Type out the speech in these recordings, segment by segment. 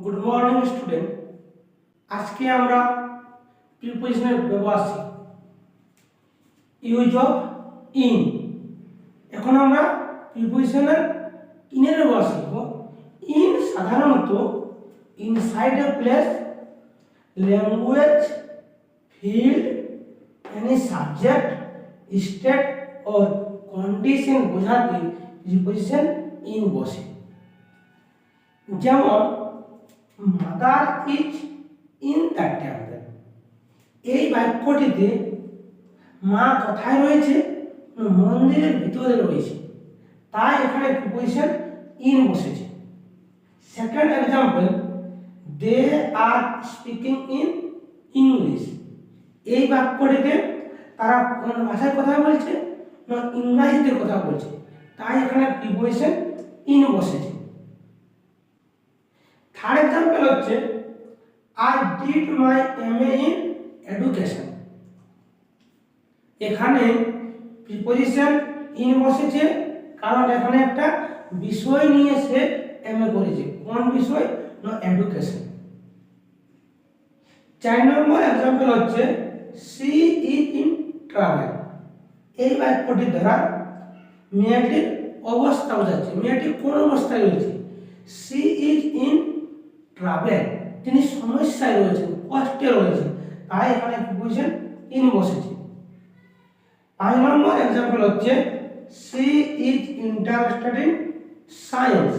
Good morning student. আজকে আমরা প্রিপোজিশনের ব্যবহার শিখব। Use of in. এখন আমরা প্রিপোজিশনের ইনের ব্যবহার শিখব। ইন সাধারণত inside a place, language, field, any subject, state or condition বোঝাতে প্রিপোজিশন ইন বসে। যেমন mother is in the temple. এই বাক্যটিতে মা কোথায় রয়েছে? মন্দিরের ভিতরে রয়েছে, তাই এখানে প্রিপোজিশন ইন বসেছে। Second example, they are speaking in English. এই বাক্যটিতে তারা কোন ভাষায় কথা বলছে? না, ইংরাজিতে কথা বলছে, তাই এখানে প্রিপোজিশন ইন বসেছে। থার্ড এক্সাম্পল হচ্ছে I did my MA in education. এখানে প্রিপোজিশন ইন বসেছে, কারণ এখানে একটা বিষয় নিয়ে সে এমএ করেছে। কোন বিষয়? না, এডুকেশন। 4 নম্বর এক্সাম্পল হচ্ছে সি ইজ ইন ট্রাভেল। এই বাক্যটি দ্বারা মেয়েটির অবস্থা বোঝাচ্ছে। মেয়েটি কোন অবস্থায় রয়েছে? সি ইজ ইন ট্রাভেল, তিনি সমস্যায় রয়েছেন, কষ্টে রয়েছেন, তাই এখানে প্রিপোজিশন ইন বসেছে। 5 নম্বর এক্সাম্পল হচ্ছে she is interested in science.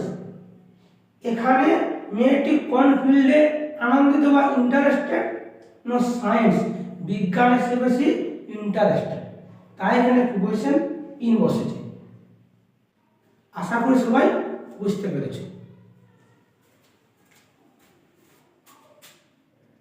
এখানে মেয়েটি কোন ফিল্ডে আনন্দিত বা ইন্টারেস্টেড? না, সায়েন্স, বিজ্ঞানে সে বেশি ইন্টারেস্টেড, তাই এখানে প্রিপোজিশন ইন বসেছে। আশা করি সবাই বুঝতে পেরেছে।